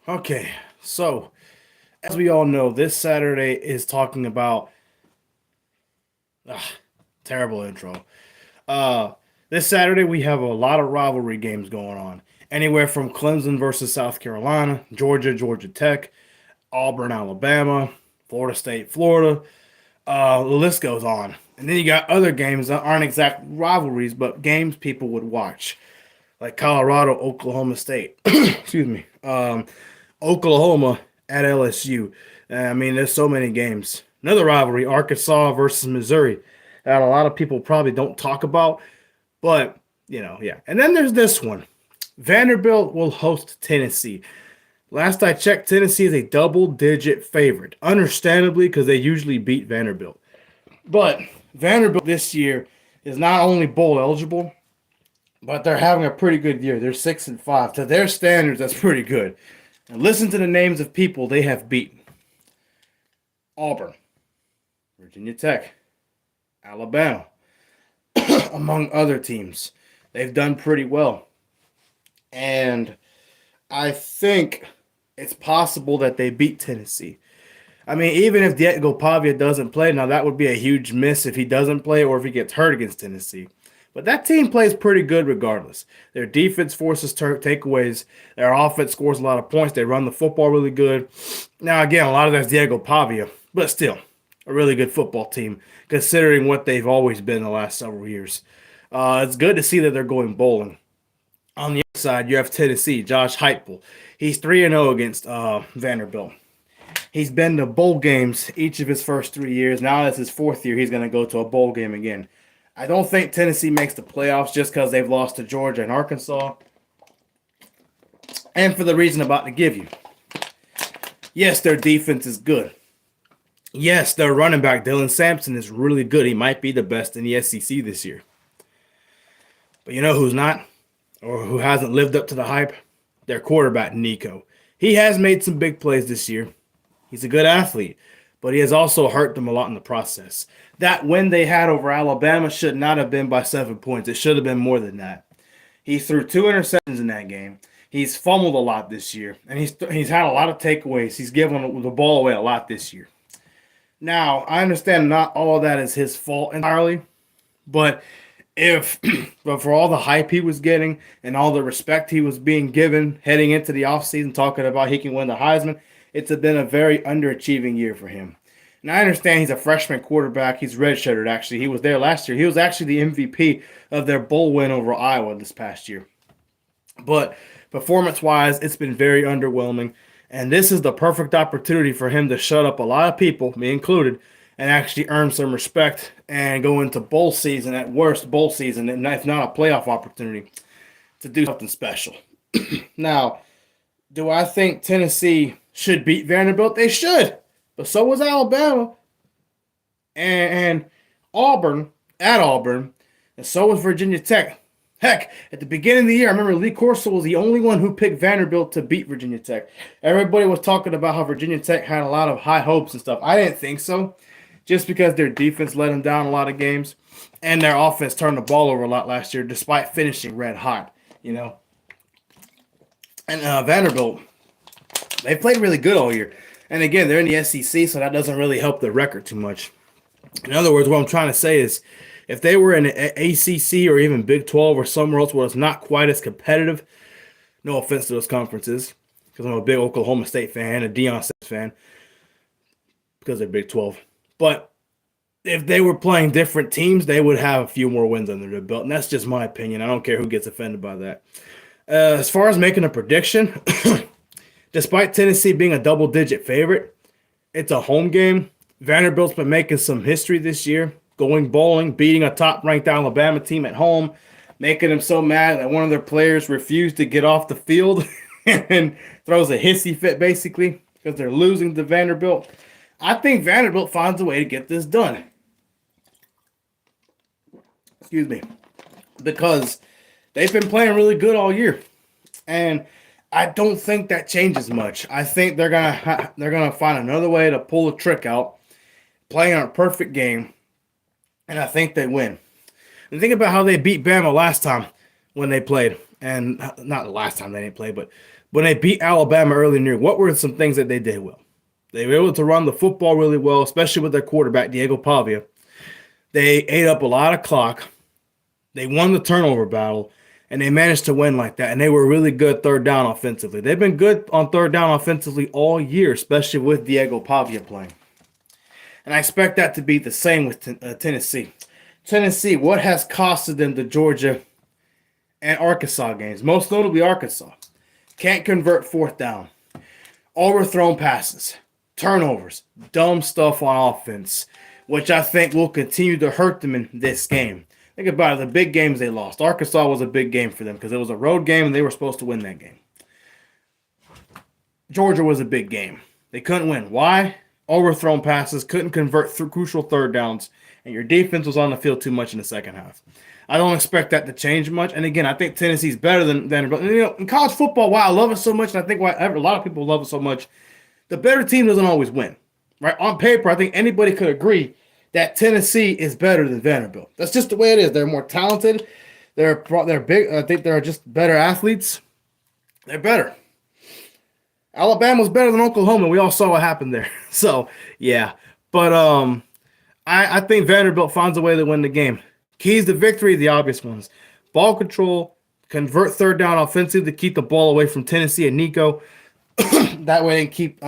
Okay, so as we all know, this Saturday is talking about ah, terrible intro. Uh, this Saturday we have a lot of rivalry games going on. Anywhere from Clemson versus South Carolina, Georgia Tech, Auburn, Alabama, Florida State, Florida. The list goes on. And then you got other games that aren't exact rivalries, but games people would watch, like Colorado, Oklahoma State. Excuse me. Oklahoma at LSU. I mean, there's so many games. Another rivalry, Arkansas versus Missouri, that a lot of people probably don't talk about, but yeah. And then there's this one. Vanderbilt will host Tennessee. Last I checked, Tennessee is a double-digit favorite, understandably, because they usually beat Vanderbilt. But Vanderbilt this year is not only bowl eligible, but they're having a pretty good year. They're 6-5. To their standards, that's pretty good. And listen to the names of people they have beaten: Auburn, Virginia Tech, Alabama, among other teams. They've done pretty well. And I think it's possible that they beat Tennessee. I mean, even if Diego Pavia doesn't play, now that would be a huge miss if he doesn't play or if he gets hurt against Tennessee. But that team plays pretty good regardless. Their defense forces takeaways. Their offense scores a lot of points. They run the football really good. Now, again, a lot of that's Diego Pavia, but still a really good football team considering what they've always been the last several years. It's good to see that they're going bowling. On the other side, you have Tennessee, Josh Heupel. He's 3-0 against Vanderbilt. He's been to bowl games each of his first 3 years. Now that's his fourth year. He's going to go to a bowl game again. I don't think Tennessee makes the playoffs just because they've lost to Georgia and Arkansas. And for the reason I'm about to give you. Yes, their defense is good. Yes, their running back, Dylan Sampson, is really good. He might be the best in the SEC this year. But you know who's not? Or who hasn't lived up to the hype? Their quarterback, Nico. He has made some big plays this year. He's a good athlete, but he has also hurt them a lot in the process. That win they had over Alabama should not have been by 7 points. It should have been more than that. He threw 2 interceptions in that game. He's fumbled a lot this year, and he's had a lot of takeaways. He's given the ball away a lot this year. Now, I understand not all of that is his fault entirely, but but for all the hype he was getting and all the respect he was being given heading into the offseason, talking about he can win the Heisman, it's been a very underachieving year for him. And I understand he's a freshman quarterback. He's redshirted, actually. He was there last year. He was actually the MVP of their bowl win over Iowa this past year. But performance-wise, it's been very underwhelming. And this is the perfect opportunity for him to shut up a lot of people, me included, and actually earn some respect and go into bowl season, at worst bowl season, and if not a playoff opportunity, to do something special. Now, do I think Tennessee should beat Vanderbilt? They should. But so was Alabama and Auburn at Auburn, and so was Virginia Tech. Heck, at the beginning of the year, I remember Lee Corso was the only one who picked Vanderbilt to beat Virginia Tech. Everybody was talking about how Virginia Tech had a lot of high hopes and stuff. I didn't think so, just because their defense let them down a lot of games, and their offense turned the ball over a lot last year, despite finishing red hot, And Vanderbilt, they played really good all year. And again, they're in the SEC, so that doesn't really help their record too much. In other words, what I'm trying to say is, if they were in an ACC or even Big 12 or somewhere else where it's not quite as competitive, no offense to those conferences, because I'm a big Oklahoma State fan, a Deion Sanders fan, because they're Big 12. But if they were playing different teams, they would have a few more wins under their belt. And that's just my opinion. I don't care who gets offended by that. As far as making a prediction, despite Tennessee being a double-digit favorite, it's a home game. Vanderbilt's been making some history this year. going bowling, beating a top-ranked Alabama team at home, making them so mad that one of their players refused to get off the field and throws a hissy fit, basically, because they're losing to Vanderbilt. I think Vanderbilt finds a way to get this done. Excuse me. Because they've been playing really good all year. And I don't think that changes much. I think they're gonna find another way to pull a trick out, playing a perfect game, and I think they win. And think about how they beat Bama last time when they played, and not the last time they didn't play, but when they beat Alabama early in the year. What were some things that they did well? They were able to run the football really well, especially with their quarterback Diego Pavia. They ate up a lot of clock. They won the turnover battle. And they managed to win like that. And they were really good third down offensively. They've been good on third down offensively all year, especially with Diego Pavia playing. And I expect that to be the same with Tennessee. Tennessee, what has costed them the Georgia and Arkansas games? Most notably Arkansas. Can't convert fourth down. Overthrown passes. Turnovers. Dumb stuff on offense. Which I think will continue to hurt them in this game. Think about it, the big games they lost. Arkansas was a big game for them because it was a road game and they were supposed to win that game. Georgia was a big game. They couldn't win. Why? Overthrown passes, couldn't convert through crucial third downs, and your defense was on the field too much in the second half. I don't expect that to change much. And again, I think Tennessee's better than Vanderbilt. You know, in college football, why I love it so much, and I think why a lot of people love it so much, the better team doesn't always win. Right? On paper, I think anybody could agree that Tennessee is better than Vanderbilt. That's just the way it is. They're more talented. They're big. I think they're just better athletes. They're better. Alabama's better than Oklahoma. We all saw what happened there. So, yeah. But I think Vanderbilt finds a way to win the game. Keys to victory, the obvious ones. Ball control, convert third down offensive to keep the ball away from Tennessee and Nico. That way they can keep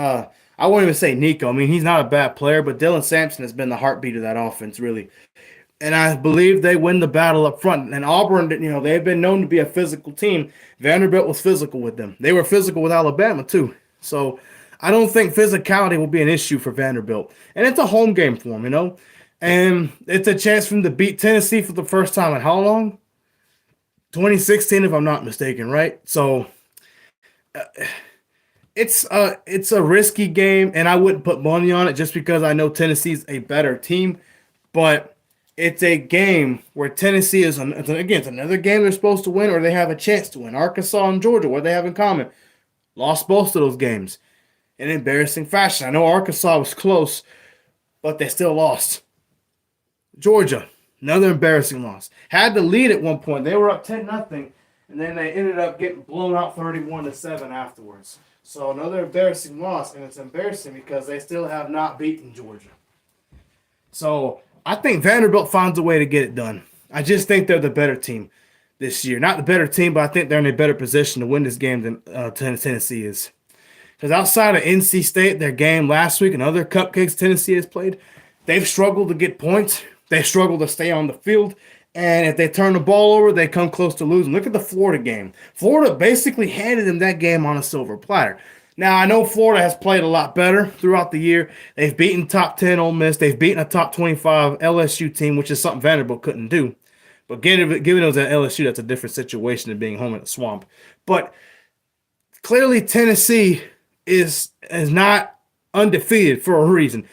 I won't even say Nico. I mean, he's not a bad player, but Dylan Sampson has been the heartbeat of that offense, really. And I believe they win the battle up front. And Auburn, you know, they've been known to be a physical team. Vanderbilt was physical with them. They were physical with Alabama, too. So I don't think physicality will be an issue for Vanderbilt. And it's a home game for them, you know. And it's a chance for them to beat Tennessee for the first time in how long? 2016, if I'm not mistaken, right? So it's a risky game, and I wouldn't put money on it just because I know Tennessee's a better team. But it's a game where Tennessee is, again, it's another game they're supposed to win or they have a chance to win. Arkansas and Georgia, what they have in common? Lost both of those games in embarrassing fashion. I know Arkansas was close, but they still lost. Georgia, another embarrassing loss. Had the lead at one point. They were up 10-0, and then they ended up getting blown out 31-7 afterwards. So another embarrassing loss, and it's embarrassing because they still have not beaten Georgia. So I think Vanderbilt finds a way to get it done. I just think they're the better team this year. Not the better team, but I think they're in a better position to win this game than Tennessee is. Because outside of NC State, their game last week and other cupcakes Tennessee has played, they've struggled to get points. They struggle to stay on the field. And if they turn the ball over, they come close to losing. Look at the Florida game. Florida basically handed them that game on a silver platter. Now, I know Florida has played a lot better throughout the year. They've beaten top 10 Ole Miss. They've beaten a top 25 LSU team, which is something Vanderbilt couldn't do. But given it was at LSU, that's a different situation than being home at the Swamp. But clearly Tennessee is not undefeated for a reason.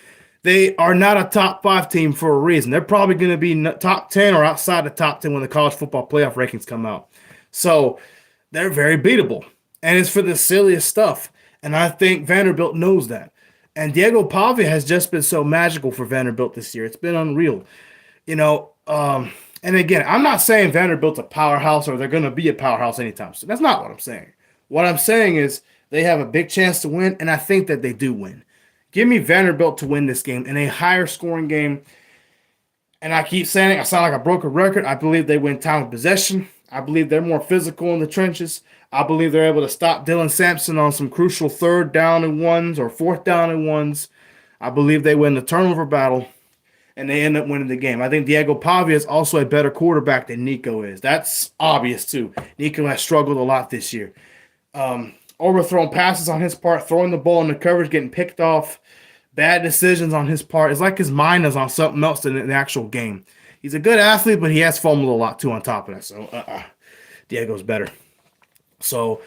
They are not a top 5 team for a reason. They're probably going to be top 10 or outside the top 10 when the college football playoff rankings come out. So they're very beatable. And it's for the silliest stuff. And I think Vanderbilt knows that. And Diego Pavia has just been so magical for Vanderbilt this year. It's been unreal. You know, and again, I'm not saying Vanderbilt's a powerhouse or they're going to be a powerhouse anytime soon. That's not what I'm saying. What I'm saying is they have a big chance to win, and I think that they do win. Give me Vanderbilt to win this game in a higher scoring game. And I keep saying it, I sound like a broken record. I believe they win time of possession. I believe they're more physical in the trenches. I believe they're able to stop Dylan Sampson on some crucial third down and ones or fourth down and ones. I believe they win the turnover battle, and they end up winning the game. I think Diego Pavia is also a better quarterback than Nico is. That's obvious, too. Nico has struggled a lot this year. Overthrown passes on his part, throwing the ball in the coverage, getting picked off bad decisions on his part. It's like his mind is on something else than the actual game. He's a good athlete, but he has fumbled a lot too on top of that. So Diego's better. So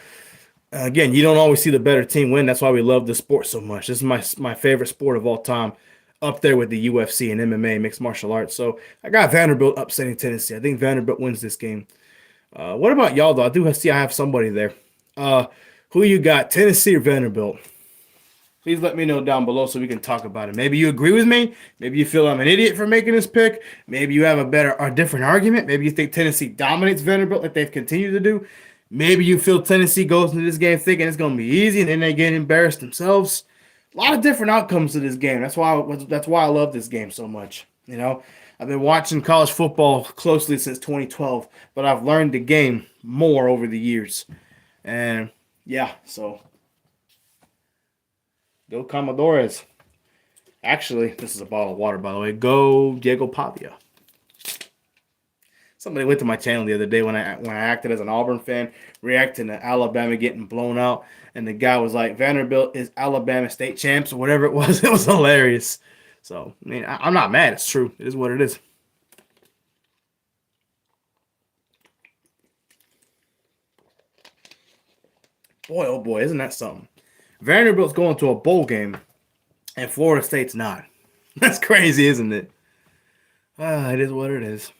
again, you don't always see the better team win. That's why we love this sport so much. This is my favorite sport of all time, up there with the UFC and MMA, mixed martial arts. So I got Vanderbilt upsetting Tennessee. I think Vanderbilt wins this game. What about y'all, though? I do see I have somebody there. Who you got, Tennessee or Vanderbilt? Please let me know down below so we can talk about it. Maybe you agree with me. Maybe you feel I'm an idiot for making this pick. Maybe you have a better or different argument. Maybe you think Tennessee dominates Vanderbilt like they've continued to do. Maybe you feel Tennessee goes into this game thinking it's going to be easy and then they get embarrassed themselves. A lot of different outcomes to this game. That's why I love this game so much. You know, I've been watching college football closely since 2012, but I've learned the game more over the years. And yeah, so go Commodores. Actually, this is a bottle of water, by the way. Go Diego Pavia. Somebody went to my channel the other day when I acted as an Auburn fan, reacting to Alabama getting blown out, and the guy was like, "Vanderbilt is Alabama state champs," or whatever it was. It was hilarious. So, I mean, I'm not mad. It's true. It is what it is. Boy, oh boy, isn't that something? Vanderbilt's going to a bowl game, and Florida State's not. That's crazy, isn't it? It is what it is.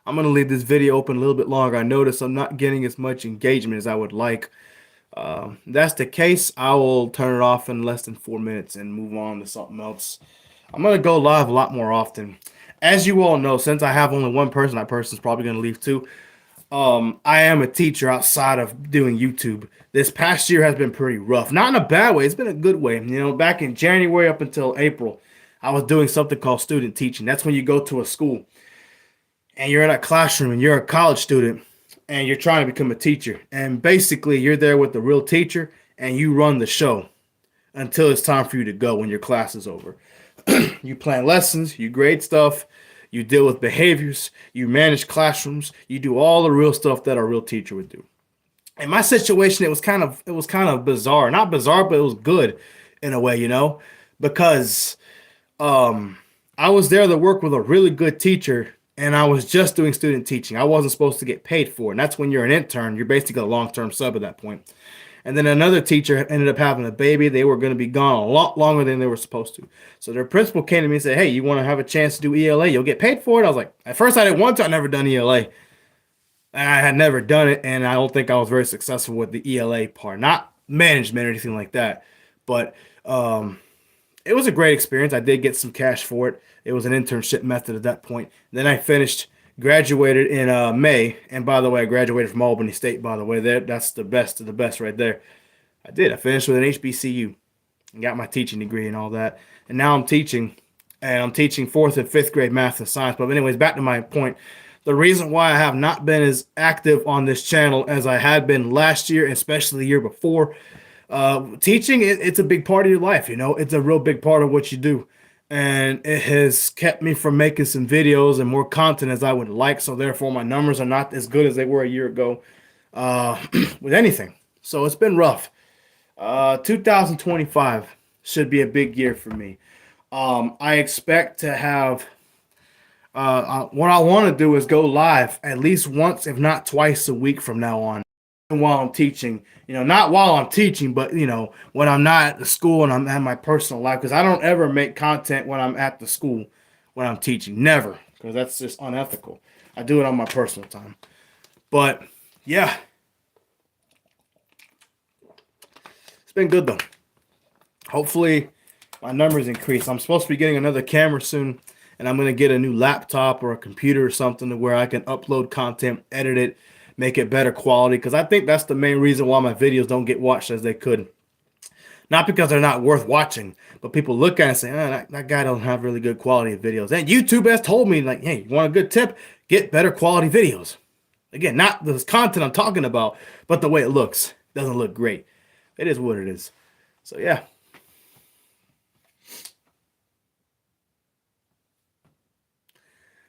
I'm going to leave this video open a little bit longer. I notice I'm not getting as much engagement as I would like. If that's the case, I will turn it off in less than 4 minutes and move on to something else. I'm going to go live a lot more often. As you all know, since I have only one person, that person's probably going to leave too. I am a teacher outside of doing YouTube. This past year has been pretty rough. Not in a bad way. It's been a good way. You know, back in January up until April, I was doing something called student teaching. That's when you go to a school and you're in a classroom and you're a college student and you're trying to become a teacher. And basically, you're there with the real teacher and you run the show until it's time for you to go when your class is over. You plan lessons, you grade stuff, you deal with behaviors, you manage classrooms, you do all the real stuff that a real teacher would do. In my situation, it was kind of bizarre. Not bizarre, but it was good in a way, you know, because I was there to work with a really good teacher, and I was just doing student teaching. I wasn't supposed to get paid for it. And that's when you're an intern. You're basically a long-term sub at that point. And then another teacher ended up having a baby. They were going to be gone a lot longer than they were supposed to. So their principal came to me and said, "Hey, you want to have a chance to do ELA? You'll get paid for it." I was like, at first I didn't want to. I never done ELA. And I had never done it, and I don't think I was very successful with the ELA part. Not management or anything like that. But it was a great experience. I did get some cash for it. It was an internship method at that point. Then I finished, graduated in May. And by the way, I graduated from Albany State, by the way. That's the best of the best right there. I did. I finished with an HBCU and got my teaching degree and all that. And now I'm teaching, and I'm teaching 4th and 5th grade math and science. But anyways, back to my point. The reason why I have not been as active on this channel as I had been last year, especially the year before, teaching, it's a big part of your life. You know, it's a real big part of what you do. And it has kept me from making some videos and more content as I would like. So therefore, my numbers are not as good as they were a year ago with anything. So it's been rough. 2025 should be a big year for me. I expect to have what I want to do is go live at least once, if not twice a week from now on. While I'm teaching, you know, not while I'm teaching, but you know, when I'm not at the school and I'm at my personal life, because I don't ever make content when I'm at the school when I'm teaching, never, because that's just unethical. I do it on my personal time. But yeah, it's been good though. Hopefully my numbers increase. I'm supposed to be getting another camera soon, and I'm going to get a new laptop or a computer or something to where I can upload content, edit it, make it better quality, because I think that's the main reason why my videos don't get watched as they could. Not because they're not worth watching, but people look at it and say, oh, that guy don't have really good quality of videos. And YouTube has told me, like, hey, you want a good tip? Get better quality videos. Again, not the content I'm talking about, but the way it looks. It doesn't look great. It is what it is. So, yeah.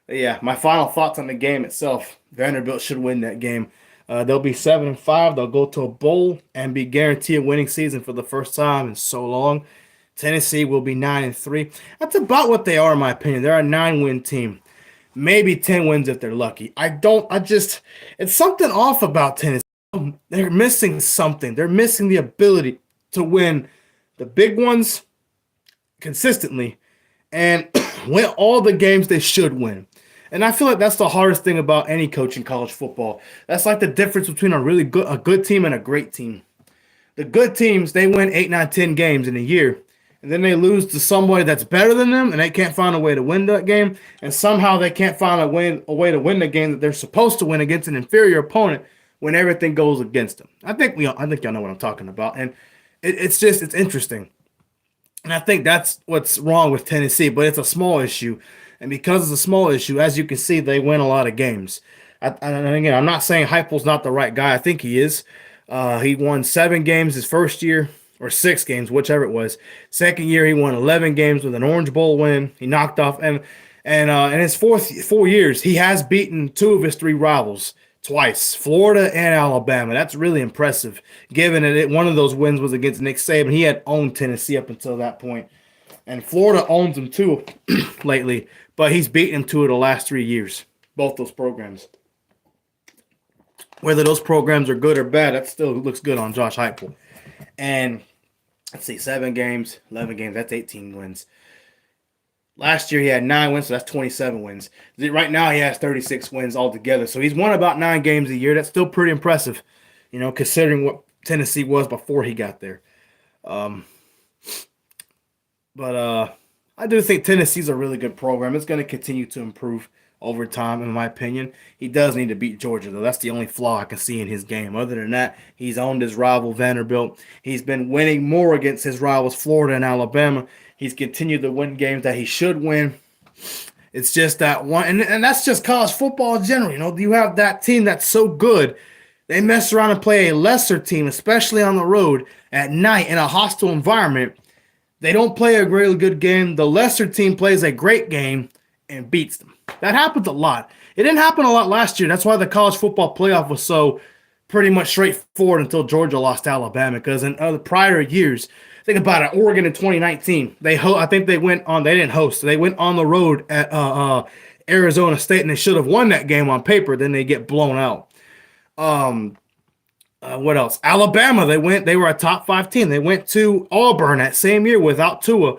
Yeah, my final thoughts on the game itself. Vanderbilt should win that game. They'll be 7-5. They'll go to a bowl and be guaranteed a winning season for the first time in so long. Tennessee will be 9-3. That's about what they are, in my opinion. They're a 9-win team, maybe 10 wins if they're lucky. It's something off about Tennessee. They're missing something. They're missing the ability to win the big ones consistently and win all the games they should win. And I feel like that's the hardest thing about any coach in college football. That's like the difference between a good team and a great team. The good teams, they win 8, 9, 10 games in a year. And then they lose to somebody that's better than them, and they can't find a way to win that game. And somehow they can't find a way to win the game that they're supposed to win against an inferior opponent when everything goes against them. I think y'all know what I'm talking about. And it's interesting. And I think that's what's wrong with Tennessee, but it's a small issue. And because it's a small issue, as you can see, they win a lot of games. And again, I'm not saying Heupel's not the right guy. I think he is. He won 7 games his first year, or 6 games, whichever it was. Second year, he won 11 games with an Orange Bowl win. He knocked off, and in his 4 years, he has beaten 2 of his 3 rivals twice, Florida and Alabama. That's really impressive, given that one of those wins was against Nick Saban. He had owned Tennessee up until that point, and Florida owns him too lately, but he's beaten him 2 of the last 3 years, both those programs. Whether those programs are good or bad, that still looks good on Josh Heupel. And let's see, 7 games, 11 games, that's 18 wins. Last year he had 9 wins, so that's 27 wins. Right now he has 36 wins altogether. So he's won about 9 games a year. That's still pretty impressive, considering what Tennessee was before he got there. But I do think Tennessee's a really good program. It's going to continue to improve over time, in my opinion. He does need to beat Georgia, though. That's the only flaw I can see in his game. Other than that, he's owned his rival, Vanderbilt. He's been winning more against his rivals, Florida and Alabama. He's continued to win games that he should win. It's just that one, and that's just college football in general. You have that team that's so good. They mess around and play a lesser team, especially on the road at night in a hostile environment. They don't play a really good game. The lesser team plays a great game and beats them. That happens a lot. It didn't happen a lot last year. That's why the college football playoff was so pretty much straightforward until Georgia lost to Alabama. Because in other prior years, think about it. Oregon in 2019, I think they went on. They didn't host. They went on the road at Arizona State, and they should have won that game on paper. Then they get blown out. What else? Alabama. They were a top 5 team. They went to Auburn that same year without Tua,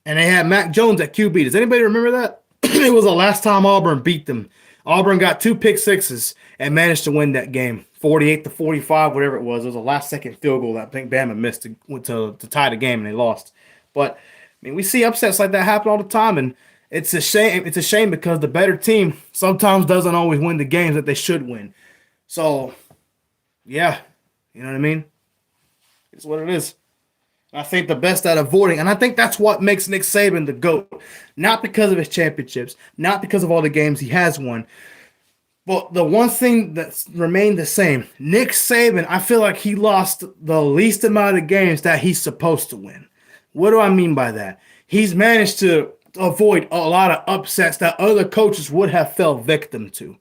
and they had Mac Jones at QB. Does anybody remember that? It was the last time Auburn beat them. Auburn got 2 pick sixes and managed to win that game, 48-45, whatever it was. It was a last-second field goal that I think Bama missed to tie the game, and they lost. But we see upsets like that happen all the time, and it's a shame. It's a shame because the better team sometimes doesn't always win the games that they should win. So, yeah, you know what I mean? It's what it is. I think the best at avoiding, and I think that's what makes Nick Saban the GOAT. Not because of his championships, not because of all the games he has won, but the one thing that's remained the same. Nick Saban, I feel like he lost the least amount of games that he's supposed to win. What do I mean by that? He's managed to avoid a lot of upsets that other coaches would have fell victim to.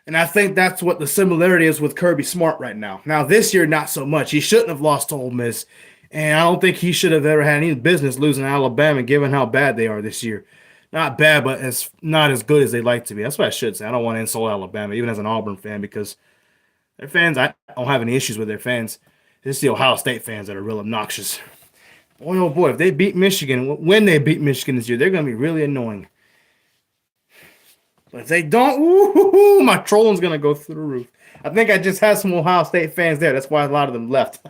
And I think that's what the similarity is with Kirby Smart right now. Now, this year, not so much. He shouldn't have lost to Ole Miss. And I don't think he should have ever had any business losing to Alabama, given how bad they are this year. Not bad, but it's not as good as they'd like to be. That's what I should say. I don't want to insult Alabama, even as an Auburn fan, because their fans, I don't have any issues with their fans. It's the Ohio State fans that are real obnoxious. Boy, oh boy, if they beat Michigan, when they beat Michigan this year, they're going to be really annoying. But if they don't, my trolling's going to go through the roof. I think I just had some Ohio State fans there. That's why a lot of them left.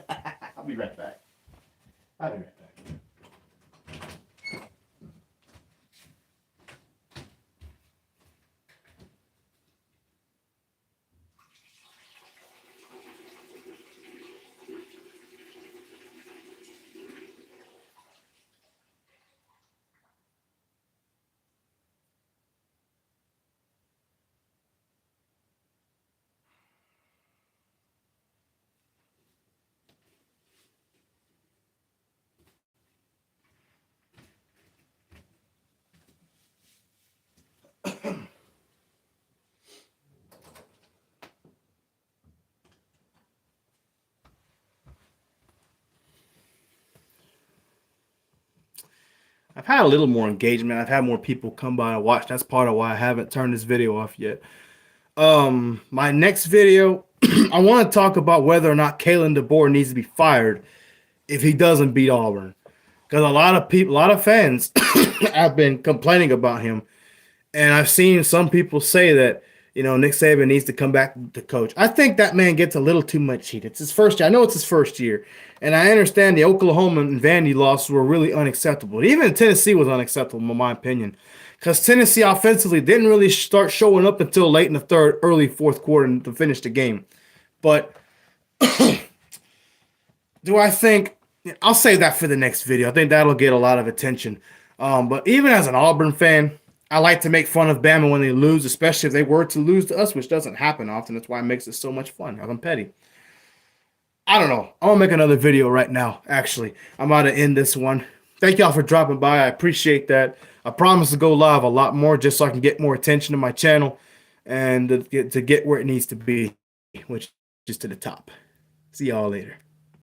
I'll be right back. I'll be right back. I've had a little more engagement. I've had more people come by and watch. That's part of why I haven't turned this video off yet. My next video, I want to talk about whether or not Kalen DeBoer needs to be fired if he doesn't beat Auburn. Because a lot of people, a lot of fans have been complaining about him. And I've seen some people say that, Nick Saban needs to come back to coach. I think that man gets a little too much heat. It's his first year. I know it's his first year. And I understand the Oklahoma and Vandy losses were really unacceptable. Even Tennessee was unacceptable, in my opinion. Because Tennessee offensively didn't really start showing up until late in the third, early fourth quarter to finish the game. But do I think I'll save that for the next video. I think that'll get a lot of attention. But even as an Auburn fan, I like to make fun of Bama when they lose, especially if they were to lose to us, which doesn't happen often. That's why it makes it so much fun. I'm petty. I don't know. I'm going to make another video right now, actually. I'm about to end this one. Thank y'all for dropping by. I appreciate that. I promise to go live a lot more just so I can get more attention to my channel and to get where it needs to be, which is to the top. See y'all later.